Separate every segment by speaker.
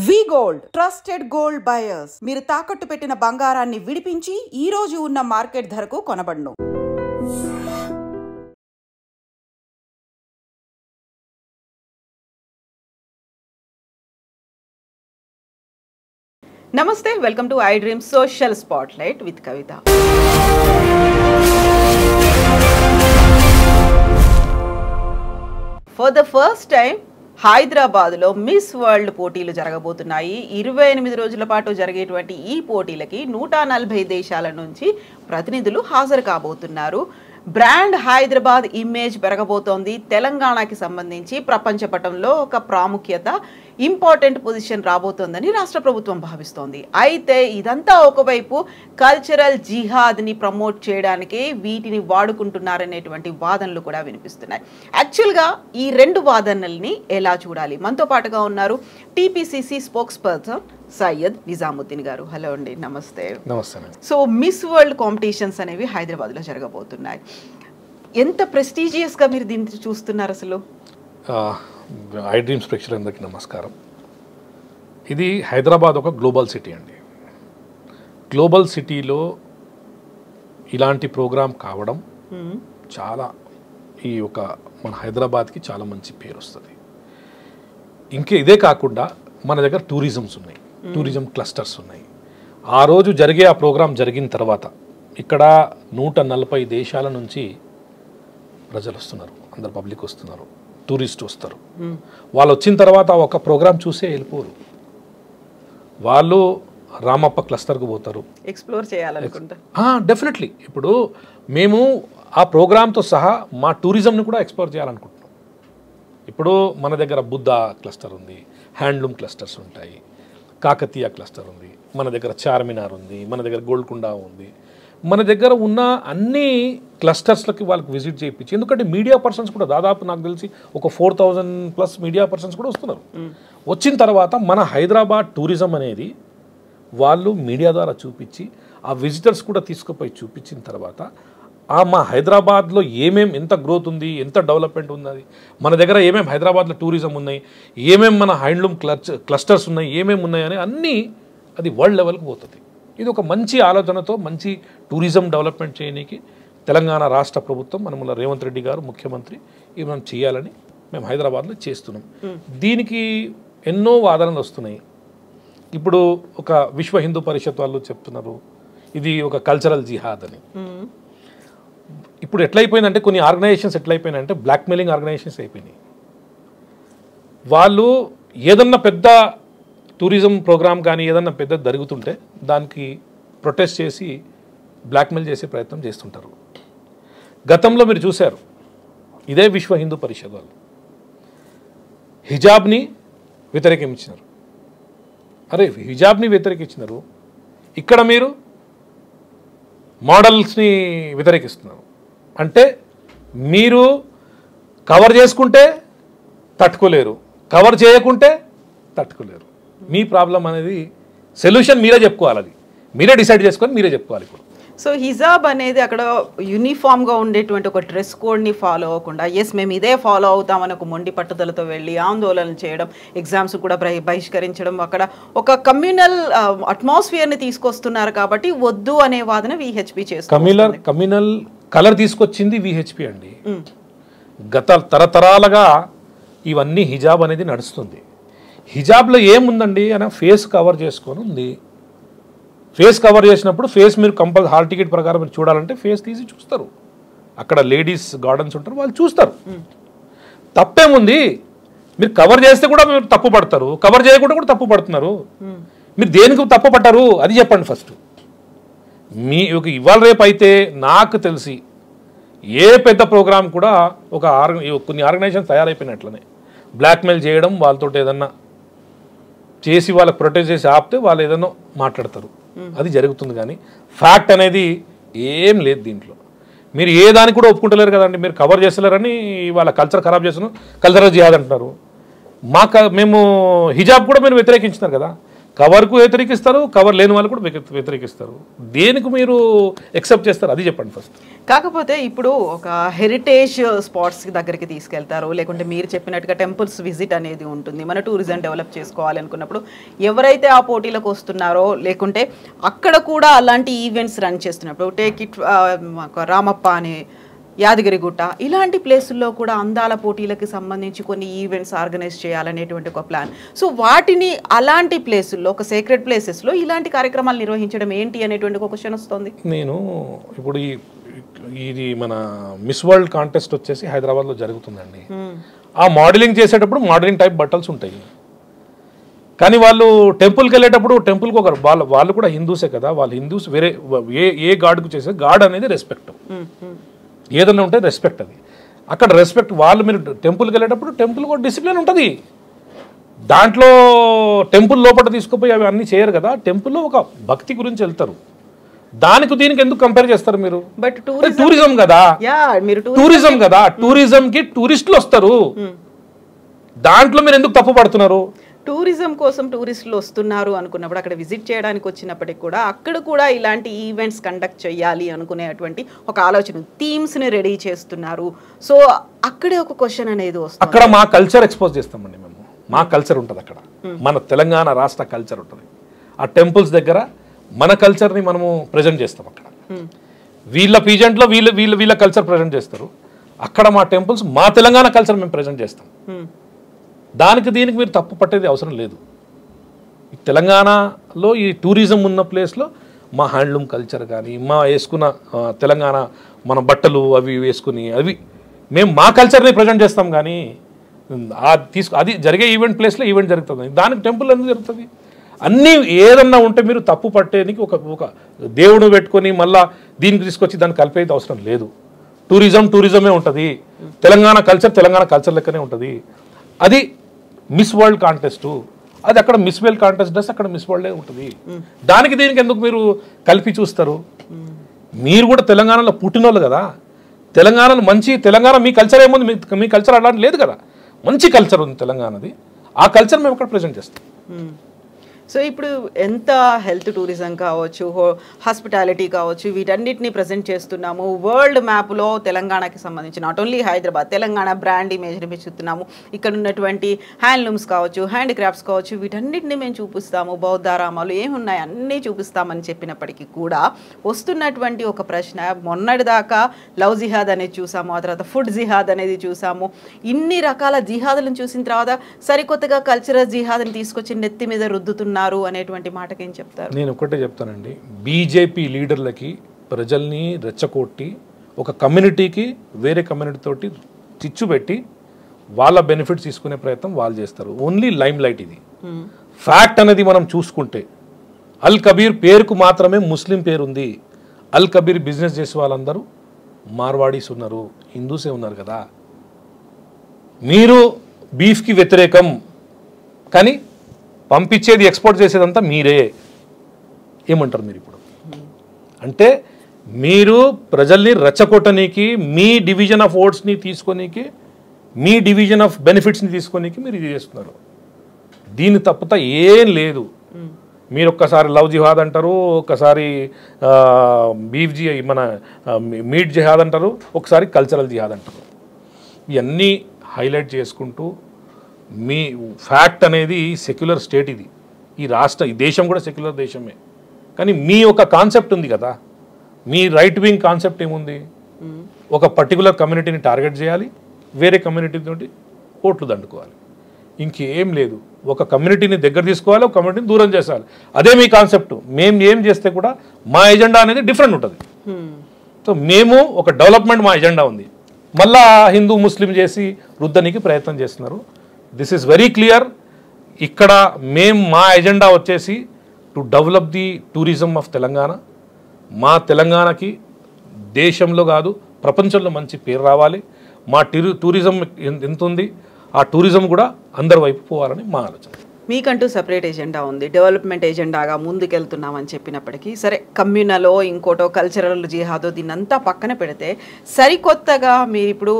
Speaker 1: వి gold trusted gold buyers మీరు తాకట్టు పెట్టిన బంగారాన్ని విడిపించి ఈ రోజు ఉన్న మార్కెట్ ధరకు కొనబడును. నమస్తే, welcome to I dream social spotlight with Kavitha. For the first time హైదరాబాద్లో మిస్ వరల్డ్ పోటీలు జరగబోతున్నాయి. 28 రోజుల పాటు జరిగేటువంటి ఈ పోటీలకి 140 దేశాల నుంచి ప్రతినిధులు హాజరు కాబోతున్నారు. బ్రాండ్ హైదరాబాద్ ఇమేజ్ పెరగబోతోంది. తెలంగాణకి సంబంధించి ప్రపంచ పటంలో ఒక ప్రాముఖ్యత, ఇంపార్టెంట్ పొజిషన్ రాబోతోందని రాష్ట్ర ప్రభుత్వం భావిస్తోంది. అయితే ఇదంతా ఒకవైపు కల్చరల్ జిహాద్ని ప్రమోట్ చేయడానికి వీటిని వాడుకుంటున్నారనేటువంటి వాదనలు కూడా వినిపిస్తున్నాయి. యాక్చువల్గా ఈ రెండు వాదనల్ని ఎలా చూడాలి? మనతో పాటుగా ఉన్నారు TPCC spokes person Syed Nizamuddin గారు. హలో అండి, నమస్తే.
Speaker 2: నమస్తే.
Speaker 1: సో మిస్ వరల్డ్ కాంపిటీషన్స్ అనేవి హైదరాబాద్లో జరగబోతున్నాయి. ఎంత ప్రెస్టీజియస్గా మీరు దీన్ని చూస్తున్నారు అసలు?
Speaker 2: ఐ డ్రీమ్స్ ప్రేక్షకులందరికీ నమస్కారం. ఇది హైదరాబాద్ ఒక గ్లోబల్ సిటీ అండి. గ్లోబల్ సిటీలో ఇలాంటి ప్రోగ్రాం కావడం చాలా ఈ ఒక మన హైదరాబాద్కి చాలా మంచి పేరు వస్తుంది. ఇదే కాకుండా మన దగ్గర టూరిజమ్స్ ఉన్నాయి, టూరిజం క్లస్టర్స్ ఉన్నాయి. ఆ రోజు జరిగే ఆ ప్రోగ్రాం జరిగిన తర్వాత ఇక్కడ 140 దేశాల నుంచి ప్రజలు వస్తున్నారు, అందరు పబ్లిక్ వస్తున్నారు, టూరిస్ట్ వస్తారు. వాళ్ళు వచ్చిన తర్వాత ఒక ప్రోగ్రాం చూసే వెళ్ళిపోరు. వాళ్ళు రామప్ప క్లస్టర్కి పోతారు,
Speaker 1: ఎక్స్ప్లోర్ చేయాలనుకుంటా.
Speaker 2: డెఫినెట్లీ. ఇప్పుడు మేము ఆ ప్రోగ్రాంతో సహా మా టూరిజంని కూడా ఎక్స్ప్లోర్ చేయాలనుకుంటున్నాం. ఇప్పుడు మన దగ్గర బుద్ధ క్లస్టర్ ఉంది, హ్యాండ్లూమ్ క్లస్టర్స్ ఉంటాయి, కాకతీయ క్లస్టర్ ఉంది, మన దగ్గర చార్మినార్ ఉంది, మన దగ్గర గోల్కొండ ఉంది. మన దగ్గర ఉన్న అన్ని క్లస్టర్స్లకి వాళ్ళకి విజిట్ చేయించి, ఎందుకంటే మీడియా పర్సన్స్ కూడా దాదాపు నాకు తెలిసి ఒక 4000+ మీడియా పర్సన్స్ కూడా వస్తున్నారు. వచ్చిన తర్వాత మన హైదరాబాద్ టూరిజం అనేది వాళ్ళు మీడియా ద్వారా చూపించి, ఆ విజిటర్స్ కూడా తీసుకుపోయి చూపించిన తర్వాత మా హైదరాబాద్లో ఎంత గ్రోత్ ఉంది, ఎంత డెవలప్మెంట్ ఉన్నది, మన దగ్గర హైదరాబాద్లో టూరిజం ఉన్నాయి, మన హ్యాండ్లూమ్ క్లస్టర్స్ ఉన్నాయి, ఉన్నాయని అన్నీ అది వరల్డ్ లెవెల్కి పోతుంది. ఇది ఒక మంచి ఆలోచనతో మంచి టూరిజం డెవలప్మెంట్ చేయడానికి తెలంగాణ రాష్ట్ర ప్రభుత్వం మనముల రేవంత్ రెడ్డి గారు ముఖ్యమంత్రి ఇవి మనం చేయాలని మేము హైదరాబాద్లో చేస్తున్నాం. దీనికి ఎన్నో వాదనలు వస్తున్నాయి. ఇప్పుడు ఒక విశ్వ హిందూ పరిషత్ వాళ్ళు చెప్తున్నారు ఇది ఒక కల్చరల్ జిహాద్ అని. ఇప్పుడు ఎట్లయిపోయిందంటే కొన్ని ఆర్గనైజేషన్స్ ఎట్లయిపోయినాయంటే బ్లాక్మెయిలింగ్ ఆర్గనైజేషన్స్ అయిపోయినాయి. వాళ్ళు ఏదన్నా పెద్ద టూరిజం ప్రోగ్రామ్ కానీ ఏదన్నా పెద్ద జరుగుతుంటే దానికి ప్రొటెస్ట్ చేసి బ్లాక్మెయిల్ చేసే ప్రయత్నం చేస్తుంటారు. గతంలో మీరు చూశారు, ఇదే విశ్వ హిందూ పరిషత్ వాళ్ళు హిజాబ్ని వ్యతిరేకించినారు. హిజాబ్ని వ్యతిరేకించినారు, ఇక్కడ మీరు మోడల్స్ని వ్యతిరేకిస్తున్నారు. అంటే మీరు కవర్ చేసుకుంటే తట్టుకోలేరు, కవర్ చేయకుంటే తట్టుకోలేరు. మీ ప్రాబ్లం అనేది సొల్యూషన్ మీరే చెప్పుకోవాలి, అది మీరే డిసైడ్ చేసుకొని మీరే చెప్పుకోవాలి. ఇప్పుడు
Speaker 1: సో హిజాబ్ అనేది అక్కడ యూనిఫామ్గా ఉండేటువంటి ఒక డ్రెస్ కోడ్ని ఫాలో అవ్వకుండా మేము ఇదే ఫాలో అవుతామని ఒక మొండి పట్టుదలతో వెళ్ళి ఆందోళన చేయడం, ఎగ్జామ్స్ కూడా బహిష్కరించడం, అక్కడ ఒక కమ్యూనల్ అట్మాస్ఫియర్ని తీసుకొస్తున్నారు. కాబట్టి వద్దు అనే వాదన విహెచ్పి చేస్తుంది.
Speaker 2: కమ్యూనల్ కలర్ తీసుకొచ్చింది విహెచ్పి అండి. గత తరతరాలుగా ఇవన్నీ హిజాబ్ అనేది నడుస్తుంది. హిజాబ్లో ఏముందండి అని ఫేస్ కవర్ చేసుకొని ఉంది. ఫేస్ కవర్ చేసినప్పుడు ఫేస్ మీరు హాల్ టికెట్ ప్రకారం మీరు చూడాలంటే ఫేస్ తీసి చూస్తారు. అక్కడ లేడీస్ గార్డెన్స్ ఉంటారు, వాళ్ళు చూస్తారు. తప్పేముంది? మీరు కవర్ చేస్తే కూడా మీరు తప్పు పడతారు, కవర్ చేయకుండా కూడా తప్పు పడుతున్నారు. మీరు దేనికి తప్పు పడ్డారు అది చెప్పండి ఫస్ట్. ఇవాళ రేపు అయితే నాకు తెలిసి ఏ పెద్ద ప్రోగ్రాం కూడా కొన్ని ఆర్గనైజేషన్స్ తయారైపోయినట్లనే బ్లాక్మెయిల్ చేయడం, వాళ్ళతో ఏదన్నా చేసి వాళ్ళకి ప్రొటెక్ట్ చేసి ఆపితే వాళ్ళు ఏదన్నా మాట్లాడతారు, అది జరుగుతుంది. కానీ ఫ్యాక్ట్ అనేది ఏం లేదు దీంట్లో. మీరు ఏ దానికి కూడా ఒప్పుకుంటలేరు కదండి. మీరు కవర్ చేస్తలేరని వాళ్ళ కల్చర్ ఖరాబ్ చేస్తున్నాం, కల్చరల్ జిహాద్ అంటున్నారు. మేము హిజాబ్ కూడా మీరు వ్యతిరేకించినారు కదా. కవర్కు వ్యతిరేకిస్తారు, కవర్ లేని వాళ్ళు కూడా వ్యతిరేకిస్తారు. దేనికి మీరు ఎక్సెప్ట్ చేస్తారు అది చెప్పండి ఫస్ట్.
Speaker 1: కాకపోతే ఇప్పుడు ఒక హెరిటేజ్ స్పాట్స్ దగ్గరికి తీసుకెళ్తారు, లేకుంటే మీరు చెప్పినట్టుగా టెంపుల్స్ విజిట్ అనేది ఉంటుంది. మన టూరిజం డెవలప్ చేసుకోవాలి అనుకున్నప్పుడు ఎవరైతే ఆ పోటీలకు వస్తున్నారో, లేకుంటే అక్కడ కూడా అలాంటి ఈవెంట్స్ రన్ చేస్తున్నప్పుడు టేక్ ఇట్ రామప్ప అని యాదగిరిగుట్ట ఇలాంటి ప్లేసుల్లో కూడా అందాల పోటీలకు సంబంధించి కొన్ని ఈవెంట్స్ ఆర్గనైజ్ చేయాలనేటువంటి ఒక ప్లాన్. సో వాటిని అలాంటి ప్లేసుల్లో, ఒక సీక్రెట్ ప్లేసెస్లో ఇలాంటి కార్యక్రమాలు నిర్వహించడం ఏంటి అనేటువంటి ఒక క్వశ్చన్ వస్తుంది.
Speaker 2: నేను ఇప్పుడు ఇది మన మిస్ వరల్డ్ కాంటెస్ట్ వచ్చేసి హైదరాబాద్లో జరుగుతుందండి. ఆ మోడలింగ్ చేసేటప్పుడు మోడలింగ్ టైప్ బట్టల్స్ ఉంటాయి, కానీ వాళ్ళు టెంపుల్కి వెళ్ళేటప్పుడు టెంపుల్కి ఒక వాళ్ళు కూడా హిందూసే కదా, వాళ్ళు హిందూస్ వేరే ఏ గాడ్కు చేసే గాడ్ అనేది రెస్పెక్ట్, ఏదైనా ఉంటే రెస్పెక్ట్. అది అక్కడ రెస్పెక్ట్. వాళ్ళు మీరు టెంపుల్కి వెళ్ళేటప్పుడు టెంపుల్ కూడా డిసిప్లిన్ ఉంటుంది. దాంట్లో టెంపుల్ లోపల తీసుకుపోయి అవి అన్నీ చేయరు కదా. టెంపుల్లో ఒక భక్తి గురించి వెళ్తారు, దానికి దీనికి ఎందుకు కంపేర్ చేస్తారు మీరు?
Speaker 1: బట్
Speaker 2: టూరిజం కదా, టూరిజం కదా, టూరిజంకి టూరిస్టులు వస్తారు, దాంట్లో మీరు ఎందుకు తప్పు పడుతున్నారు?
Speaker 1: టూరిజం కోసం టూరిస్టులు వస్తున్నారు అనుకున్నప్పుడు అక్కడ విజిట్ చేయడానికి వచ్చినప్పటికి కూడా అక్కడ కూడా ఇలాంటి ఈవెంట్స్ కండక్ట్ చేయాలి అనుకునేటువంటి ఒక ఆలోచన, థీమ్స్ని రెడీ చేస్తున్నారు. సో అక్కడే ఒక క్వశ్చన్ అనేది వస్తుంది.
Speaker 2: అక్కడ మా కల్చర్ ఎక్స్పోజ్ చేస్తామండి మేము. మా కల్చర్ ఉంటుంది అక్కడ, మన తెలంగాణ రాష్ట్ర కల్చర్ ఉంటుంది. ఆ టెంపుల్స్ దగ్గర మన కల్చర్ని మనము ప్రజెంట్ చేస్తాం. అక్కడ వీళ్ళ పీజెంట్లో వీళ్ళ కల్చర్ ప్రజెంట్ చేస్తారు, అక్కడ మా టెంపుల్స్ మా తెలంగాణ కల్చర్ మేము ప్రజెంట్ చేస్తాం. దానికి దీనికి మీరు తప్పు పట్టేది అవసరం లేదు. తెలంగాణలో ఈ టూరిజం ఉన్న ప్లేస్లో మా హ్యాండ్లూమ్ కల్చర్ కానీ, మా వేసుకున్న తెలంగాణ మన బట్టలు అవి వేసుకుని అవి మేము మా కల్చర్ని ప్రజెంట్ చేస్తాం. కానీ అది జరిగే ఈవెంట్ ప్లేస్లో ఈవెంట్ జరుగుతుంది, దానికి టెంపుల్ ఎందుకు జరుగుతుంది? అన్నీ ఏదన్నా ఉంటే మీరు తప్పు పట్టేనికి ఒక దేవుడు పెట్టుకొని మళ్ళీ దీనికి తీసుకొచ్చి దాన్ని కలిపేది అవసరం లేదు. టూరిజమే ఉంటుంది, తెలంగాణ కల్చర్ లెక్కనే ఉంటుంది. అది మిస్ వరల్డ్ కాంటెస్టు, అది అక్కడ మిస్ వరల్డ్ కాంటెస్ట్ డ్రెస్ అక్కడ మిస్ వరల్డే ఉంటుంది. దానికి దీనికి ఎందుకు మీరు కలిపి చూస్తారు? మీరు కూడా తెలంగాణలో పుట్టినోళ్ళు కదా, తెలంగాణలో తెలంగాణ మీ కల్చర్ ఏముంది? మీ కల్చర్ అలాంటి లేదు కదా, మంచి కల్చర్ ఉంది తెలంగాణది. ఆ కల్చర్ మేము అక్కడ ప్రజెంట్ చేస్తాం.
Speaker 1: సో ఇప్పుడు ఎంత హెల్త్ టూరిజం కావచ్చు, హాస్పిటాలిటీ కావచ్చు, వీటన్నిటిని ప్రజెంట్ చేస్తున్నాము. వరల్డ్ మ్యాప్లో తెలంగాణకి సంబంధించి not only Hyderabad, Telangana brand ఇమేజ్ని పెంచుతున్నాము. ఇక్కడ ఉన్నటువంటి హ్యాండ్లూమ్స్ కావచ్చు, హ్యాండిక్రాఫ్ట్స్ కావచ్చు, వీటన్నిటిని మేము చూపిస్తాము. బౌద్ధారామాలు ఏమున్నాయి అన్నీ చూపిస్తామని చెప్పినప్పటికీ కూడా వస్తున్నటువంటి ఒక ప్రశ్న, మొన్నటిదాకా లవ్ జిహాద్ అనేది చూసాము, ఆ తర్వాత ఫుడ్ జిహాద్ అనేది చూసాము. ఇన్ని రకాల జిహాదులను చూసిన తర్వాత సరికొత్తగా కల్చరల్ జిహాద్ని తీసుకొచ్చి నెత్తి మీద రుద్దుతున్నారు అనేటువంటి మాటకి ఏం చెప్తారు?
Speaker 2: నేను ఒకటే చెప్తానండి, బీజేపీ లీడర్లకి ప్రజల్ని రెచ్చగొట్టి ఒక కమ్యూనిటీకి వేరే కమ్యూనిటీ తోటి చిచ్చు పెట్టి వాళ్ళ బెనిఫిట్స్ తీసుకునే ప్రయత్నం వాళ్ళు చేస్తారు. ఓన్లీ లైమ్ లైట్ ఇది. ఫ్యాక్ట్ అనేది మనం చూసుకుంటే అల్ కబీర్ పేరుకు మాత్రమే ముస్లిం పేరు ఉంది. అల్ కబీర్ బిజినెస్ చేసే వాళ్ళందరూ మార్వాడీస్ ఉన్నారు, హిందూసే ఉన్నారు కదా. మీరు బీఫ్కి వ్యతిరేకం, కానీ పంపించేది ఎక్స్పోర్ట్ చేసేదంతా మీరే. ఏమంటారు మీరు ఇప్పుడు? అంటే మీరు ప్రజల్ని రెచ్చగొట్టనీకి, మీ డివిజన్ ఆఫ్ ఓట్స్ని తీసుకోనీకి, మీ డివిజన్ ఆఫ్ బెనిఫిట్స్ని తీసుకోనీకి మీరు ఇది చేస్తున్నారు. దీన్ని తప్పుతా ఏం లేదు. మీరు ఒక్కసారి లవ్ జిహాద్ అంటారు, ఒక్కసారి మన మీట్ జిహాద్ అంటారు, ఒకసారి కల్చరల్ జిహాద్ అంటారు. ఇవన్నీ హైలైట్ చేసుకుంటూ మీ ఫ్యాక్ట్ అనేది సెక్యులర్ స్టేట్ ఇది, ఈ దేశం కూడా సెక్యులర్ దేశమే. కానీ మీ ఒక కాన్సెప్ట్ ఉంది కదా, మీ రైట్ వింగ్ కాన్సెప్ట్ ఏముంది? ఒక పర్టికులర్ కమ్యూనిటీని టార్గెట్ చేయాలి, వేరే కమ్యూనిటీ తోటి ఓట్లు దండుకోవాలి, ఇంకేం లేదు. ఒక కమ్యూనిటీని దగ్గర తీసుకోవాలి, ఒక కమ్యూనిటీని దూరం చేసాలి, అదే మీ కాన్సెప్ట్. మేము ఏం చేస్తే కూడా మా ఎజెండా అనేది డిఫరెంట్ ఉంటుంది. సో మేము ఒక డెవలప్మెంట్, మా ఎజెండా ఉంది. మళ్ళా హిందూ ముస్లిం చేసి రుద్దనికి ప్రయత్నం చేస్తున్నారు. This is very clear. ఇక్కడ మా ఎజెండా వచ్చేసి to develop the tourism of Telangana. మా తెలంగాణకి దేశంలో కాదు ప్రపంచంలో మంచి పేరు రావాలి. మా టూరిజం ఎంత ఉంది, ఆ టూరిజం కూడా అందరి వైపు పోవాలని మా ఆలోచన.
Speaker 1: మీకంటూ సపరేట్ ఎజెండా ఉంది, డెవలప్మెంట్ ఎజెండాగా ముందుకెళ్తున్నామని చెప్పినప్పటికీ సరే, కమ్యూనలో ఇంకోటో కల్చరల్ జిహాదో దీన్నంతా పక్కన పెడితే సరికొత్తగా మీరు ఇప్పుడు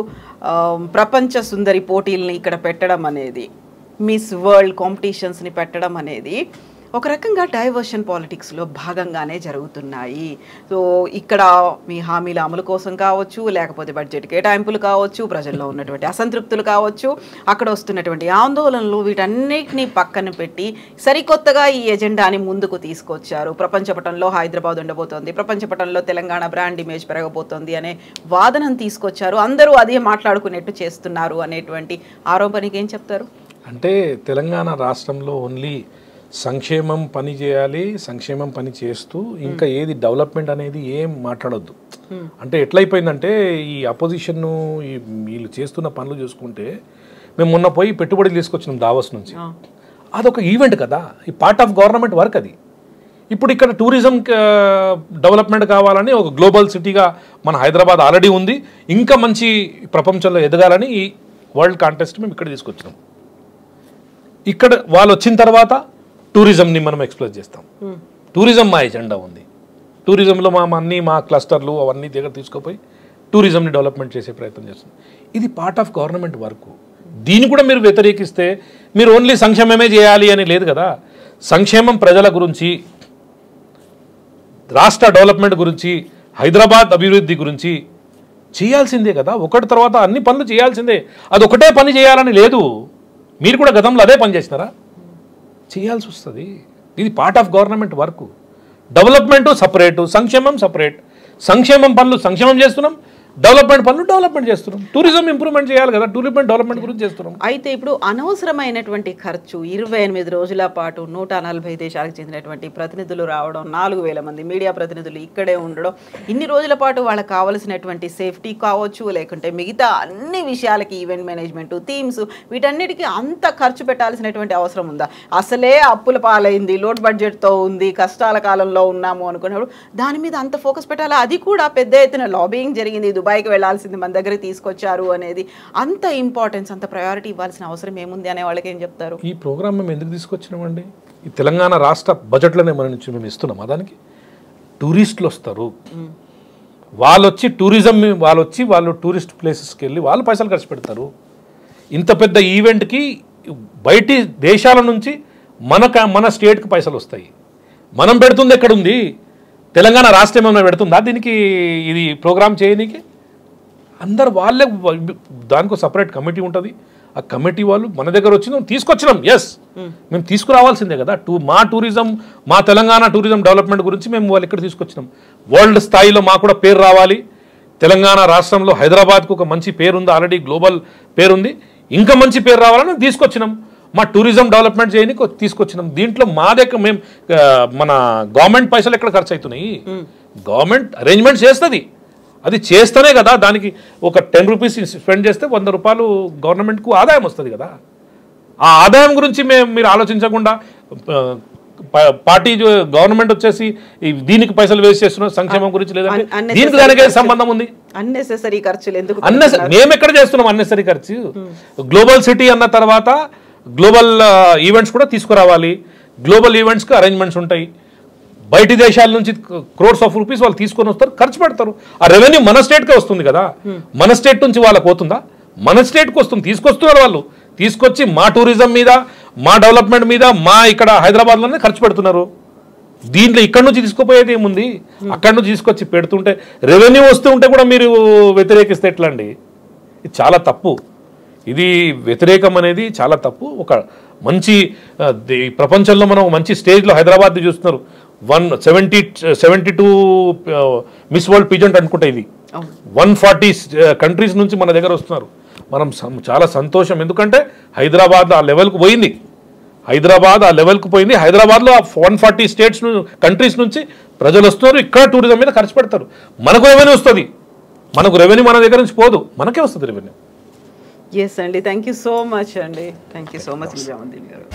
Speaker 1: ప్రపంచ సుందరి పోటీల్ని ఇక్కడ పెట్టడం అనేది మిస్ వరల్డ్ కాంపిటీషన్స్ని పెట్టడం అనేది ఒక రకంగా డైవర్షన్ పాలిటిక్స్లో భాగంగానే జరుగుతున్నాయి. సో ఇక్కడ మీ హామీల అమలు కోసం కావచ్చు, లేకపోతే బడ్జెట్ కేటాయింపులు కావచ్చు, ప్రజల్లో ఉన్నటువంటి అసంతృప్తులు కావచ్చు, అక్కడ వస్తున్నటువంటి ఆందోళనలు, వీటన్నిటినీ పక్కన పెట్టి సరికొత్తగా ఈ ఎజెండాని ముందుకు తీసుకొచ్చారు. ప్రపంచపటంలో హైదరాబాద్ ఉండబోతోంది, ప్రపంచపటంలో తెలంగాణ బ్రాండ్ ఇమేజ్ పెరగబోతోంది అనే వాదనను తీసుకొచ్చారు. అందరూ అదే మాట్లాడుకునేట్టు చేస్తున్నారు అనేటువంటి ఆరోపణకి ఏం చెప్తారు?
Speaker 2: అంటే తెలంగాణ రాష్ట్రంలో ఓన్లీ సంక్షేమం పని చేయాలి, సంక్షేమం పని చేస్తూ ఇంకా ఏది డెవలప్మెంట్ అనేది ఏం మాట్లాడొద్దు. అంటే ఎట్లయిపోయిందంటే ఈ అపోజిషన్ వీళ్ళు చేస్తున్న పనులు చూసుకుంటే, మేము మొన్న పోయి పెట్టుబడులు తీసుకొచ్చినాం దావోస్ నుంచి. అదొక ఈవెంట్ కదా, ఈ పార్ట్ ఆఫ్ గవర్నమెంట్ వర్క్ అది. ఇప్పుడు ఇక్కడ టూరిజం డెవలప్మెంట్ కావాలని ఒక గ్లోబల్ సిటీగా మన హైదరాబాద్ ఆల్రెడీ ఉంది, ఇంకా మంచి ప్రపంచంలో ఎదగాలని ఈ వరల్డ్ కాంటెస్ట్ మేము ఇక్కడ తీసుకొచ్చినాం. ఇక్కడ వాళ్ళు వచ్చిన తర్వాత టూరిజంని మనం ఎక్స్ప్లోర్ చేస్తాం. టూరిజం మా ఎజెండా ఉంది. టూరిజంలో మా క్లస్టర్లు అవన్నీ దగ్గర తీసుకుపోయి టూరిజంని డెవలప్మెంట్ చేసే ప్రయత్నం చేస్తాం. ఇది పార్ట్ ఆఫ్ గవర్నమెంట్ వర్క్. దీన్ని కూడా మీరు వ్యతిరేకిస్తే మీరు ఓన్లీ సంక్షేమమే చేయాలి అని లేదు కదా. సంక్షేమం ప్రజల గురించి, రాష్ట్ర డెవలప్మెంట్ గురించి, హైదరాబాద్ అభివృద్ధి గురించి చేయాల్సిందే కదా. ఒకటి తర్వాత అన్ని పనులు చేయాల్సిందే. అది ఒకటే పని చేయాలని లేదు. మీరు కూడా గతంలో అదే పని చేసినారా? చేయాల్సి వస్తుంది. ఇది part of government work. Development separate, సంక్షేమం సపరేట్. సంక్షేమం పనులు సంక్షేమం చేస్తున్నాం, డెవలప్మెంట్ పనులు డెవలప్మెంట్ చేస్తున్నాం. టూరిజం ఇంప్రూవ్మెంట్ చేయాలి కదా, టూరిజం డెవలప్మెంట్ గురించి చేస్తున్నాం.
Speaker 1: అయితే ఇప్పుడు అనవసరమైనటువంటి ఖర్చు 28 రోజుల పాటు 140 దేశాలకు చెందినటువంటి ప్రతినిధులు రావడం, 4000 మంది మీడియా ప్రతినిధులు ఇక్కడే ఉండడం, ఇన్ని రోజుల పాటు వాళ్ళకి కావాల్సినటువంటి సేఫ్టీ కావచ్చు, లేకుంటే మిగతా అన్ని విషయాలకి ఈవెంట్ మేనేజ్మెంట్, థీమ్స్, వీటన్నిటికీ అంత ఖర్చు పెట్టాల్సినటువంటి అవసరం ఉందా? అసలే అప్పుల పాలైంది, లోడ్ బడ్జెట్తో ఉంది, కష్టాల కాలంలో ఉన్నాము అనుకున్నప్పుడు దాని మీద అంత ఫోకస్ పెట్టాలా? అది కూడా పెద్ద ఎత్తున లాబింగ్ జరిగింది, దుబాయ్కి వెళ్లాల్సింది మన దగ్గరికి తీసుకొచ్చారు అనేది. అంత ఇంపార్టెన్స్, అంత ప్రయారిటీ ఇవ్వాల్సిన అవసరం ఏముంది అనే వాళ్ళకి ఏం చెప్తారు?
Speaker 2: ఈ ప్రోగ్రామ్ మేము ఎందుకు తీసుకొచ్చినామండి? ఈ తెలంగాణ రాష్ట్ర బడ్జెట్లోనే మన నుంచి మేము ఇస్తున్నాం. దానికి టూరిస్టులు వస్తారు, వాళ్ళు టూరిస్ట్ ప్లేసెస్కి వెళ్ళి వాళ్ళు పైసలు ఖర్చు పెడతారు. ఇంత పెద్ద ఈవెంట్కి బయటి దేశాల నుంచి మన స్టేట్కి పైసలు వస్తాయి. మనం పెడుతుంది ఎక్కడుంది? తెలంగాణ రాష్ట్రం ఏమైనా పెడుతుందా దీనికి? ఇది ప్రోగ్రామ్ చేయడానికి అందరు వాళ్ళే, దానికి సపరేట్ కమిటీ ఉంటుంది. ఆ కమిటీ వాళ్ళు మన దగ్గర వచ్చి తీసుకొచ్చినాం. ఎస్, మేము తీసుకురావాల్సిందే కదా. మా తెలంగాణ టూరిజం డెవలప్మెంట్ గురించి మేము వాళ్ళు ఇక్కడ తీసుకొచ్చినాం. వరల్డ్ స్థాయిలో మాకు కూడా పేరు రావాలి. తెలంగాణ రాష్ట్రంలో హైదరాబాద్కు ఒక మంచి పేరుంది, ఆల్రెడీ గ్లోబల్ పేరుంది, ఇంకా మంచి పేరు రావాలని తీసుకొచ్చినాం. మా టూరిజం డెవలప్మెంట్ చేయడానికి తీసుకొచ్చినాం. దీంట్లో మా దగ్గర మేము మన గవర్నమెంట్ పైసలు ఎక్కడ ఖర్చు అవుతున్నాయి? గవర్నమెంట్ అరేంజ్మెంట్ చేస్తుంది. అది చేస్తేనే కదా దానికి ఒక 10 రూపీస్ స్పెండ్ చేస్తే 100 రూపాయలు గవర్నమెంట్కు ఆదాయం వస్తుంది కదా. ఆ ఆదాయం గురించి మీరు ఆలోచించకుండా పార్టీ గవర్నమెంట్ వచ్చేసి దీనికి పైసలు వేస్ట్ చేస్తున్నారు, సంక్షేమం గురించి లేదంటే దీనికి దానికి సంబంధం ఉంది?
Speaker 1: అన్నెసెసరీ ఖర్చులు ఎందుకు?
Speaker 2: మేము ఎక్కడ చేస్తున్నాం అన్నెసరీ ఖర్చు? గ్లోబల్ సిటీ అన్న తర్వాత గ్లోబల్ ఈవెంట్స్ కూడా తీసుకురావాలి. గ్లోబల్ ఈవెంట్స్కి అరేంజ్మెంట్స్ ఉంటాయి. బయటి దేశాల నుంచి క్రోర్స్ ఆఫ్ రూపీస్ వాళ్ళు తీసుకొని వస్తారు, ఖర్చు పెడతారు. ఆ రెవెన్యూ మన స్టేట్కే వస్తుంది కదా. మన స్టేట్ నుంచి వాళ్ళకి పోతుందా? మన స్టేట్కి వస్తుంది. తీసుకొస్తున్నారు వాళ్ళు. తీసుకొచ్చి మా టూరిజం మీద, మా డెవలప్మెంట్ మీద, మా ఇక్కడ హైదరాబాద్లోనే ఖర్చు పెడుతున్నారు. దీంట్లో ఇక్కడ నుంచి తీసుకుపోయేది ఏముంది? అక్కడి నుంచి తీసుకొచ్చి పెడుతుంటే రెవెన్యూ వస్తూ ఉంటే కూడా మీరు వ్యతిరేకిస్తే ఎట్లా అండి? ఇది చాలా తప్పు. ఇది వ్యతిరేకం అనేది చాలా తప్పు. ఒక మంచి ప్రపంచంలో మనం మంచి స్టేజ్లో హైదరాబాద్ని చూస్తున్నారు. 172 మిస్ వరల్డ్ పీజెంట్ అనుకుంటా. ఇది 140 కంట్రీస్ నుంచి మన దగ్గర వస్తున్నారు. మనం చాలా సంతోషం. ఎందుకంటే హైదరాబాద్ ఆ లెవెల్కు పోయింది. హైదరాబాద్లో 140 స్టేట్స్ కంట్రీస్ నుంచి ప్రజలు వస్తున్నారు. ఇక్కడ టూరిజం మీద ఖర్చు పెడతారు. మనకు రెవెన్యూ వస్తుంది. రెవెన్యూ మన దగ్గర నుంచి పోదు, మనకే వస్తుంది రెవెన్యూ.
Speaker 1: ఎస్ అండి, థ్యాంక్ యూ సో మచ్ అండి. Thank you so much Nizamuddin గారు.